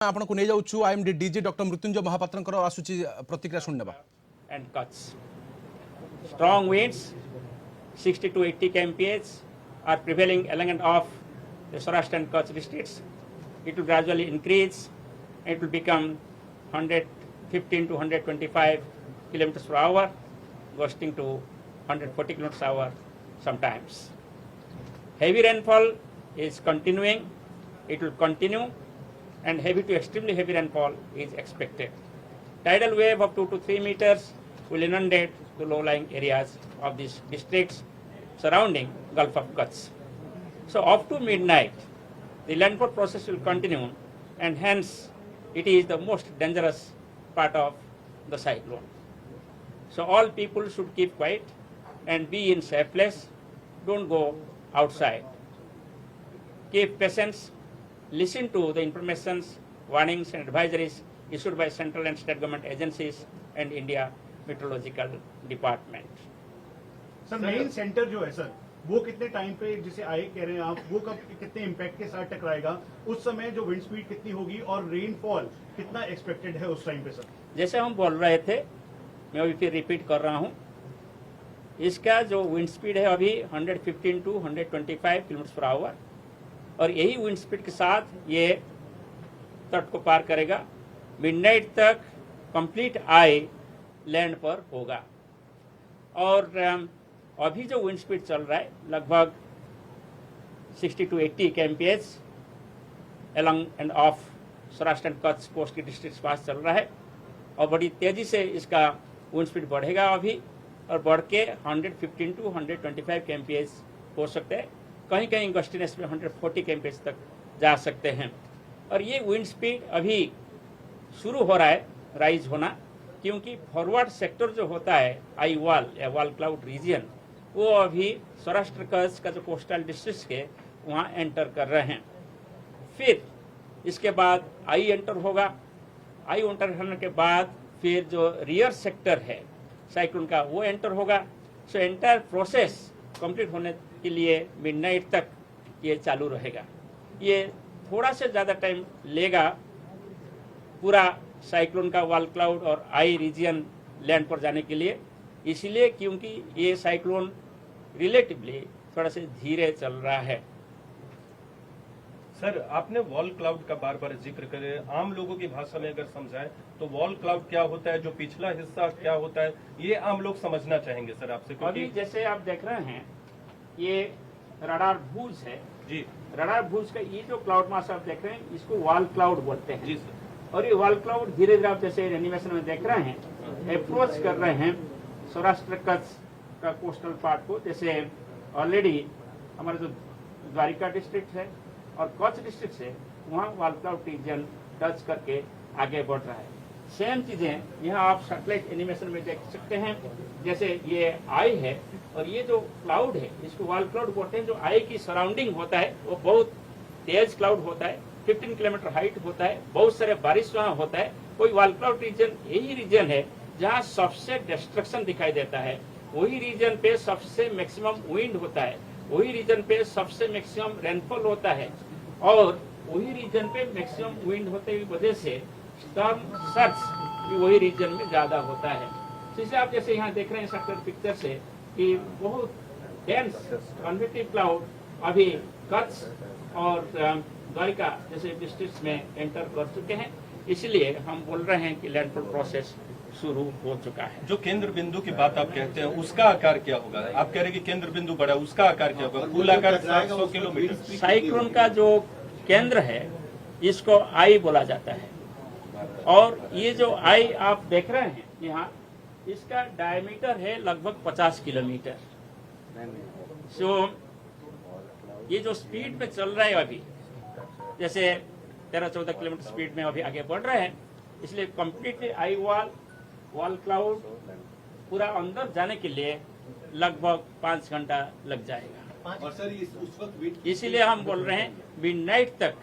आपण को नहीं जाउछु आईएमडी डीजी डॉक्टर मृत्युंजय महापात्रंकर आसुची प्रतिक्रिया सुननेबा and Kutch. Strong winds 60 to 80 kmph are prevailing along and off the Saurashtra and Kutch districts. It will gradually increase. It will become 115 to 125 kilometers per hour, gusting to 140 kilometers per hour sometimes. Heavy rainfall is continuing. It will continue, and heavy to extremely heavy rainfall is expected. Tidal wave of 2 to 3 meters will inundate the low-lying areas of these districts surrounding Gulf of Kutch. So up to midnight, the landfall process will continue, and hence it is the most dangerous part of the cyclone. So all people should keep quiet and be in safe place. Don't go outside. Keep patience. Listen to the informations, warnings and advisories issued by central and state government agencies and India Meteorological Department. Sir main centre जो है sir वो कितने time पे जिसे आए कह रहे हैं आप वो कब कितने इम्पैक्ट के साथ टकराएगा, उस समय जो विंड स्पीड कितनी होगी और रेनफॉल कितना एक्सपेक्टेड है उस टाइम पे सर? जैसे हम बोल रहे थे, मैं अभी फिर रिपीट कर रहा हूँ, इसका जो विंड स्पीड है अभी 115 टू 125 किलोमीटर पर आवर, और यही विंड स्पीड के साथ ये तट को पार करेगा। मिडनाइट तक कंप्लीट आई लैंड पर होगा। और अभी जो विंड स्पीड चल रहा है लगभग 60 to 80 kmph along end of Saurashtra and Kutch coast की डिस्ट्रिक्ट के पास चल रहा है, और बड़ी तेजी से इसका विंड स्पीड बढ़ेगा अभी, और बढ़ के 115 टू 125 kmph हो सकते हैं। कहीं कहीं गस्टिनेस में 140 kmph तक जा सकते हैं। और ये विंड स्पीड अभी शुरू हो रहा है राइज होना, क्योंकि फॉरवर्ड सेक्टर जो होता है आई वॉल या वॉल क्लाउड रीजन, वो अभी सौराष्ट्र कच्छ का जो कोस्टल डिस्ट्रिक्ट के वहाँ एंटर कर रहे हैं। फिर इसके बाद आई एंटर होगा। आई एंटर होने के बाद फिर जो रियर सेक्टर है साइक्लोन का वो एंटर होगा। सो एंटायर प्रोसेस कंप्लीट होने के लिए मिडनाइट तक ये चालू रहेगा। ये थोड़ा से ज़्यादा टाइम लेगा पूरा साइक्लोन का वॉल क्लाउड और आई रीजन लैंड पर जाने के लिए, इसलिए क्योंकि ये साइक्लोन रिलेटिवली थोड़ा से धीरे चल रहा है। सर आपने वॉल क्लाउड का बार बार जिक्र करे, आम लोगों की भाषा में अगर समझाएं तो वॉल क्लाउड क्या होता है, जो पिछला हिस्सा क्या होता है, ये आम लोग समझना चाहेंगे सर आपसे। अभी जैसे आप देख रहे हैं ये रडार भूज है जी, रडार भूज का ये जो क्लाउड मास आप देख रहे हैं इसको वॉल क्लाउड बोलते हैं जी सर। और ये वॉल क्लाउड धीरे धीरे आप जैसे एनिमेशन में देख रहे हैं अप्रोच कर रहे हैं सौराष्ट्र कच्छ का कोस्टल पार्ट को। जैसे ऑलरेडी हमारा जो द्वारिका डिस्ट्रिक्ट है और कच्छ डिस्ट्रिक्ट से वहाँ वॉल क्लाउड रीजन टच करके आगे बढ़ रहा है। सेम चीजें यहाँ आप सैटेलाइट एनिमेशन में देख सकते हैं। जैसे ये आई है और ये जो क्लाउड है इसको वॉल क्लाउड बोलते हैं। जो आई की सराउंडिंग होता है वो बहुत तेज क्लाउड होता है, 15 किलोमीटर हाइट होता है, बहुत सारे बारिश वहाँ होता है। कोई वॉल क्लाउड रीजन यही रीजन है जहाँ सबसे डिस्ट्रक्शन दिखाई देता है, वही रीजन पे सबसे मैक्सिमम विंड होता है, वही रीजन पे सबसे मैक्सिमम रेनफॉल होता है, और वही रीजन पे मैक्सिमम विंड होते की वजह से स्टॉर्म सर्ज भी वही रीजन में ज्यादा होता है। इसलिए आप जैसे यहाँ देख रहे हैं सैटेलाइट पिक्चर से कि बहुत डेंस कन्वेक्टिव क्लाउड अभी कच्छ और द्वारिका जैसे डिस्ट्रिक्ट में एंटर कर चुके हैं, इसलिए हम बोल रहे हैं कि लैंडफॉल प्रोसेस शुरू हो चुका है। जो केंद्र बिंदु की बात आप कहते हैं उसका आकार क्या होगा? आप कह रहे हैं कि केंद्र बिंदु बड़ा, उसका आकार क्या होगा? कुल आकार 700 किलोमीटर। साइक्लोन का जो केंद्र है इसको आई बोला जाता है, और ये जो आई आप देख रहे हैं यहाँ, इसका डायमीटर है लगभग 50 किलोमीटर। सो ये जो स्पीड में चल रहा है अभी, जैसे 13-14 किलोमीटर स्पीड में अभी आगे बढ़ रहे हैं, इसलिए कंप्लीटली आई वॉल क्लाउड पूरा अंदर जाने के लिए लगभग 5 घंटा लग जाएगा। और सर उस वक्त इसीलिए हम बोल रहे हैं मिडनाइट तक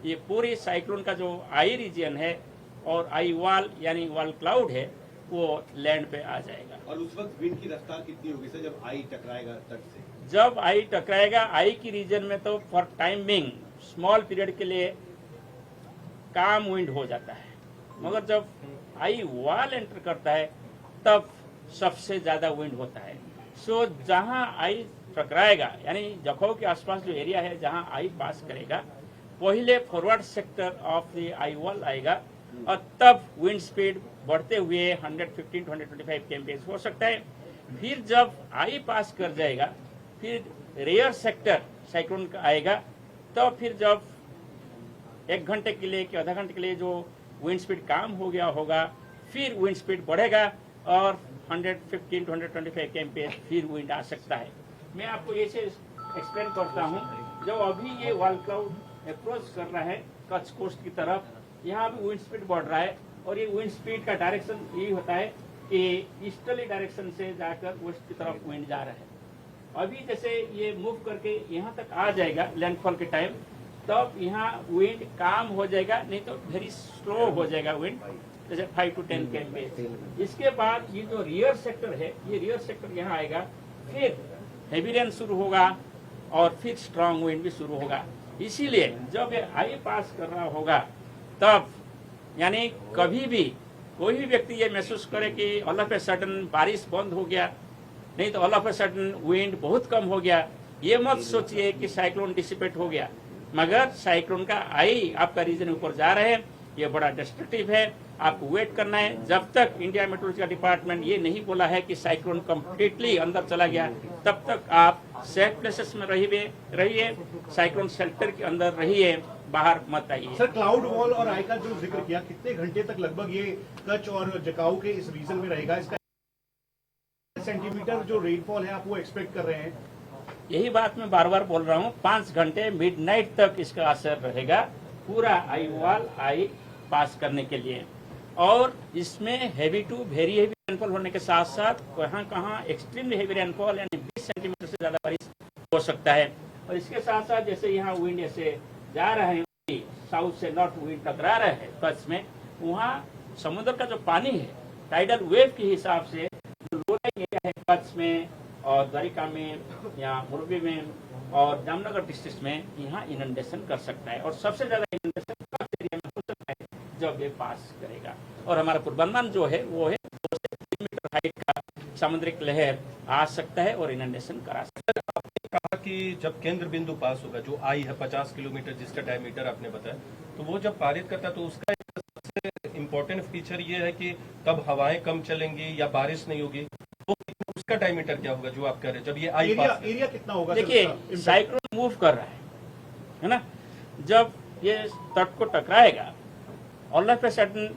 ये पूरी साइक्लोन का जो आई रीजन है और आई वॉल यानी वॉल क्लाउड है वो लैंड पे आ जाएगा। और उस वक्त विंड की रफ्तार कितनी होगी सर जब आई टकराएगा तट से? जब आई टकराएगा आई की रीजन में तो for time being small period के लिए काम विंड हो जाता है, मगर जब आई वॉल एंटर करता है तब सबसे ज्यादा विंड होता है। सो जहां आई टकराएगा, यानी जखौ के आसपास जो एरिया है जहां आई पास करेगा, पहले forward sector of the eye wall आएगा और तब विंड स्पीड बढ़ते हुए 115 to 125 kmph हो सकता है। फिर जब आई पास कर जाएगा, फिर रेयर सेक्टर साइक्लोन का आएगा, तब फिर जब 1 घंटे के लिए कि आधा घंटे के लिए जो विंड स्पीड कम हो गया होगा, फिर विंड स्पीड बढ़ेगा और 115 to 125 kmph फिर विंड आ सकता है। मैं आपको ये चीज एक्सप्लेन करता हूँ। जब अभी ये वॉल क्लाउड अप्रोच कर रहा है कच्छ कोस्ट की तरफ, यहाँ भी विंड स्पीड बढ़ रहा है और ये विंड स्पीड का डायरेक्शन यही होता है कि ईस्टर्ली डायरेक्शन से जाकर वेस्ट की तरफ विंड जा रहा है। अभी जैसे ये मूव करके यहाँ तक आ जाएगा लैंडफॉल के टाइम, तब यहाँ विंड काम हो जाएगा, नहीं तो वेरी स्लो हो जाएगा विंड, जैसे 5 to 10 kmph। इसके बाद ये जो रियर सेक्टर है, ये रियर सेक्टर यहाँ आएगा, फिर हेवी रेन शुरू होगा और फिर स्ट्रॉन्ग विंड भी शुरू होगा। इसीलिए जब ये आई पास कर रहा होगा तब, यानी कभी भी कोई भी व्यक्ति ये महसूस करे कि ऑल ऑफ ए सडन बारिश बंद हो गया, नहीं तो all of a sudden wind बहुत कम हो गया, ये मत सोचिए कि साइक्लोन डिसिपेट हो गया। मगर साइक्लोन का आई आपका रीजन ऊपर जा रहे हैं, ये बड़ा डिस्ट्रक्टिव है। आपको वेट करना है जब तक इंडिया मेट्रोलॉजिकल डिपार्टमेंट ये नहीं बोला है कि साइक्लोन कंप्लीटली अंदर चला गया, तब तक आप सेफ प्लेसेस में रहिए, साइक्लोन शेल्टर के अंदर रहिए, बाहर मत आइए। सर, क्लाउड वॉल और आई का जो जिक्र किया, कितने घंटे तक लगभग ये कच्छ और जकाऊ के इस रीजन में रहेगा? इसका सेंटीमीटर जो रेनफॉल है आप वो एक्सपेक्ट कर रहे हैं? यही बात मैं बार बार बोल रहा हूँ, 5 घंटे मिडनाइट तक इसका असर रहेगा पूरा आई वॉल आई पास करने के लिए। और इसमें heavy to very heavy rainfall होने के साथ साथ कहाँ एक्सट्रीमली हेवी रेनफॉल यानी 20 सेंटीमीटर से ज्यादा बारिश हो सकता है। और इसके साथ साथ जैसे यहाँ विंड ऐसे जा रहे हैं, साउथ से नॉर्थ विंड टकरा रहे हैं कच्छ में, वहाँ समुद्र का जो पानी है टाइडल वेव के हिसाब से जो लो लाइन एरिया है कच्छ में और द्वारिका में या मोरबी में और जामनगर डिस्ट्रिक्ट में, यहाँ इनंडेशन कर सकता है। और सबसे ज्यादा इनंडेशन कच्छ एरिया में हो सकता है जब ये पास करेगा। और हमारा पूर्वानुमान जो है वो है 2 से 3 मीटर हाइट का सामुद्रिक लहर आ सकता है और इनंडेशन करा सकता है। आपने कहा कि जब केंद्र बिंदु पास होगा, जो आई है 50 किलोमीटर जिसका डायमीटर आपने बताया, तो वो जब पारित करता है तो उसका एक सबसे इम्पोर्टेंट फीचर ये है कि तब हवाएं कम चलेंगी या बारिश नहीं होगी। वो उसका डायमीटर क्या होगा जो आप कह रहे हैं जब ये आई पास? एरिया कितना होगा? देखिए, साइक्लोन मूव कर रहा है ना, जब ये तट को टकराएगा, ऑल ऑफ ए सडन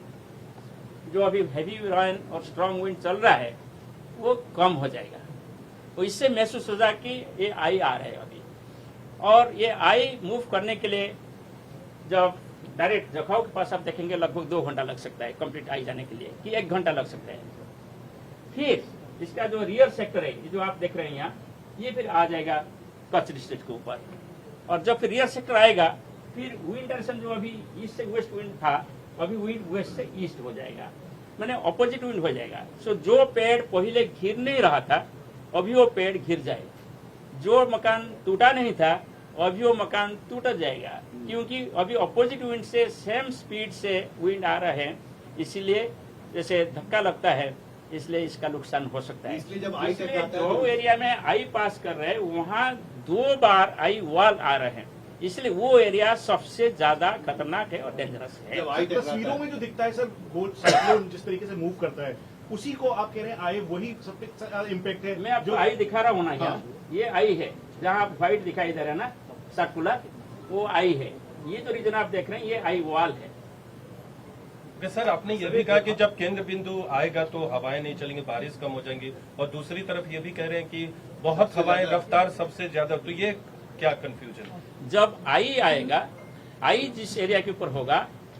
जो अभी हैवी रेन और स्ट्रॉन्ग विंड चल रहा है वो कम हो जाएगा। तो इससे महसूस होगा कि ये आई आ रहा है अभी, और ये आई मूव करने के लिए जब डायरेक्ट जखाऊ के पास आप देखेंगे लगभग 2 घंटा लग सकता है कंप्लीट आई जाने के लिए, कि 1 घंटा लग सकता है। फिर इसका जो रियर सेक्टर है, ये जो आप देख रहे हैं यहाँ, ये फिर आ जाएगा कच्छ डिस्ट्रिक्ट के ऊपर। और जब फिर रियर सेक्टर आएगा, फिर विंड डायरेक्शन जो अभी ईस्ट से वेस्ट विंड था, अभी विंड वेस्ट से ईस्ट हो जाएगा, मैंने ऑपोजिट विंड हो जाएगा। सो जो पेड़ पहले घिर नहीं रहा था अभी वो पेड़ घिर जाएगा, जो मकान टूटा नहीं था अभी वो मकान टूट जाएगा, क्योंकि अभी ऑपोजिट विंड से सेम स्पीड से विंड आ रहे हैं, इसीलिए जैसे धक्का लगता है, इसलिए इसका नुकसान हो सकता है। इसलिए जब आई टकराता है जो तो एरिया में आई पास कर रहे हैं वहाँ 2 बार आई वॉल आ रहे हैं, इसलिए वो एरिया सबसे ज्यादा खतरनाक है और डेंजरस है। जब आई टकराता तस्वीरों है में जो दिखता है सर, वो साइक्लोन जिस तरीके से मूव करता है, उसी को आप कह रहे हैं आई वही सबसे इम्पैक्ट है? मैं आपको आई दिखा रहा हूँ ना यहाँ, ये आई है, जहाँ आप व्हाइट दिखाई दे रहा है ना सर्कुलर, वो आई है। ये जो रीजन आप देख रहे हैं ये आई वॉल है। सर, आपने ये भी कहा कि जब केंद्र बिंदु आएगा तो हवाएं नहीं चलेंगी, बारिश कम हो जाएंगी, और दूसरी तरफ ये भी कह रहे हैं कि बहुत हवाएं, रफ्तार सबसे ज्यादा, तो ये क्या कंफ्यूजन है? जब आई आएगा, आई जिस एरिया के ऊपर होगा,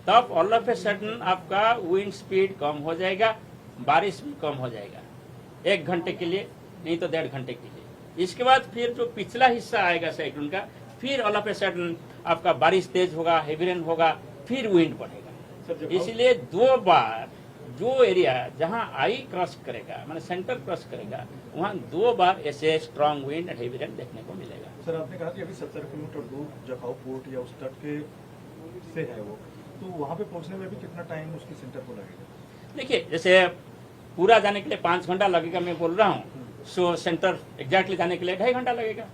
तब ऑल ऑफ ए सडन आपका विंड स्पीड कम हो जाएगा, बारिश भी कम हो जाएगा 1 घंटे के लिए, नहीं तो 1.5 घंटे के लिए। इसके बाद फिर जो पिछला हिस्सा आएगा साइक्लोन का, फिर ऑल ऑफ ए सडन आपका बारिश तेज होगा, हेवी रेन होगा, फिर विंड बढ़ेगा। इसलिए 2 बार जो एरिया जहां आई क्रॉस करेगा, माने सेंटर क्रॉस करेगा, वहां 2 बार ऐसे strong wind and heavy rain देखने को मिलेगा। सर, आपने कहा कि अभी 70 किलोमीटर दूर जखाऊ पोर्ट या उस तट के से है वो, तो वहाँ पे पहुँचने में भी कितना टाइम उसकी सेंटर को लगेगा? देखिए, जैसे पूरा जाने के लिए 5 घंटा लगेगा मैं बोल रहा हूँ, सो सेंटर एग्जैक्टली जाने के लिए 2.5 घंटा लगेगा।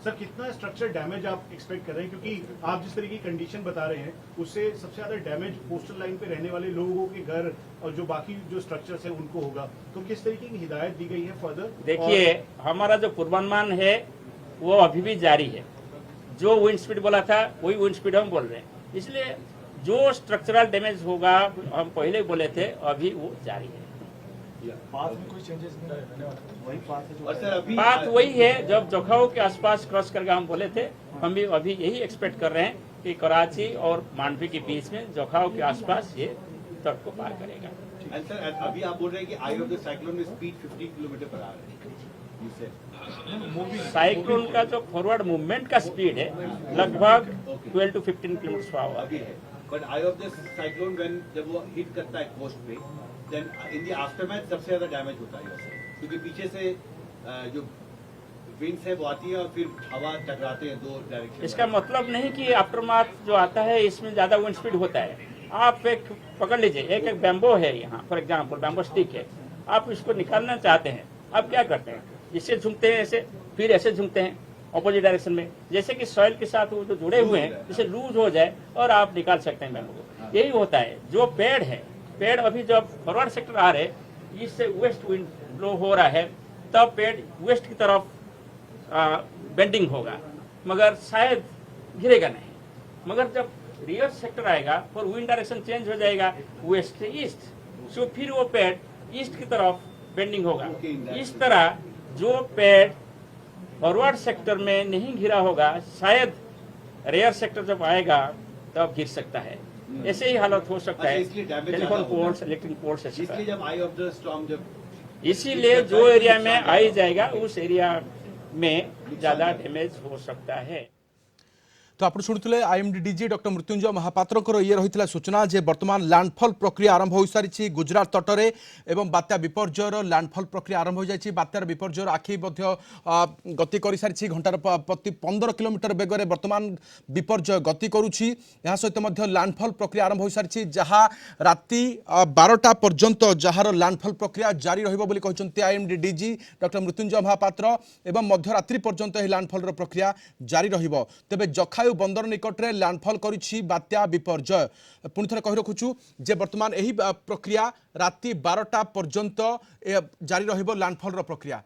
सर कितना स्ट्रक्चर डैमेज आप एक्सपेक्ट कर रहे हैं, क्योंकि आप जिस तरह की कंडीशन बता रहे हैं उससे सबसे ज्यादा डैमेज कोस्टल लाइन पे रहने वाले लोगों के घर और जो बाकी जो स्ट्रक्चर्स हैं उनको होगा, तो किस तरीके की हिदायत दी गई है फर्दर? देखिए, हमारा जो पूर्वानुमान है वो अभी भी जारी है। जो विंड स्पीड बोला था वही विंड स्पीड हम बोल रहे हैं, इसलिए जो स्ट्रक्चरल डैमेज होगा हम पहले बोले थे, अभी वो जारी है। पाथ में कोई चेंजेस नहीं है, वही पाथ है और जो सर अभी बात वही है जब जोखाओ के आसपास क्रॉस करके हम बोले थे, हम भी अभी यही एक्सपेक्ट कर रहे हैं कि कराची और मांडवी के बीच में जोखाओ के आसपास ये तट को पार करेगा। एंड सर अभी आप बोल रहे हैं कि आई ऑफ द साइक्लोन में स्पीड 50 किलोमीटर पर आवर है, यू सेड। साइक्लोन का जो फॉरवर्ड मूवमेंट का स्पीड है लगभग 12 to 15 किलोमीटर पर आवर। अभी है, but I of the cyclone when जब वो हिट करता है कोस्ट पे, देन इन द आफ्टरमैथ सबसे ज्यादा डैमेज होता है उससे, क्योंकि पीछे से जो विंड्स है वो आती है और फिर हवा टकराते हैं दो डायरेक्शन। इसका मतलब नहीं कि आफ्टरमाथ जो आता है इसमें ज्यादा विंड स्पीड होता है। आप एक पकड़ लीजिए, एक बैम्बो है यहाँ फॉर एग्जांपल, बैम्बो स्टिक है, आप इसको निकालना चाहते हैं, आप क्या करते हैं, इससे झुकते हैं ऐसे, फिर ऐसे झुकते हैं ऑपोजिट डायरेक्शन में, जैसे कि सॉइल के साथ वो जो जुड़े हुए हैं जैसे लूज हो जाए और आप निकाल सकते हैं बैम्बो को। यही होता है। जो पेड़ है, पेड़ अभी जब फॉरवर्ड सेक्टर आ रहे, इससे वेस्ट विंड ब्लो हो रहा है, तब पेड़ वेस्ट की तरफ बेंडिंग होगा, मगर शायद गिरेगा नहीं। मगर जब रियर सेक्टर आएगा और विंड डायरेक्शन चेंज हो जाएगा वेस्ट से ईस्ट, सो फिर वो पेड़ ईस्ट की तरफ बेंडिंग होगा। इस तरह जो पेड़ फॉरवर्ड सेक्टर में नहीं घिरा होगा, शायद रियर सेक्टर जब आएगा तब गिर सकता है। ऐसे ही हालत हो सकता है टेलीफोन पोल्स, इलेक्ट्रिक पोल्स, इसलिए जब आई ऑफ द स्टॉर्म जब इसीलिए जो एरिया में आई जाएगा उस एरिया में ज्यादा डैमेज हो सकता है। तो आप शुणुले IMD DG doctor Mrityunjay Mohapatra ये रही सूचना जे वर्तमान लैंडफॉल प्रक्रिया आरंभ हो सारी गुजरात तटरे एवं बात्या विपर्ययर लैंडफॉल प्रक्रिया आरंभ हो जाए। बात्यार विपर्ययर आखि गति कर सारी घंटार प्रति 15 किलोमीटर बेगर वर्तमान विपर्यय गति करुच्ची। यहाँ सहित लैंडफॉल प्रक्रिया आरंभ हो सारी जहाँ राति 12टा पर्यंत जार लैंडफॉल प्रक्रिया जारी रही IMD DG doctor Mrityunjay Mohapatra एवं मध्यरात्रि पर्यंत लैंडफॉल प्रक्रिया जारी तेज जखा बंदर निकट में लैंडफॉल करिछि बात्या विपर्यय। पुणी थे कही रखुचु जे वर्तमान यही प्रक्रिया राति 12टा पर्यंत जारी रहिबो लैंडफॉल प्रक्रिया।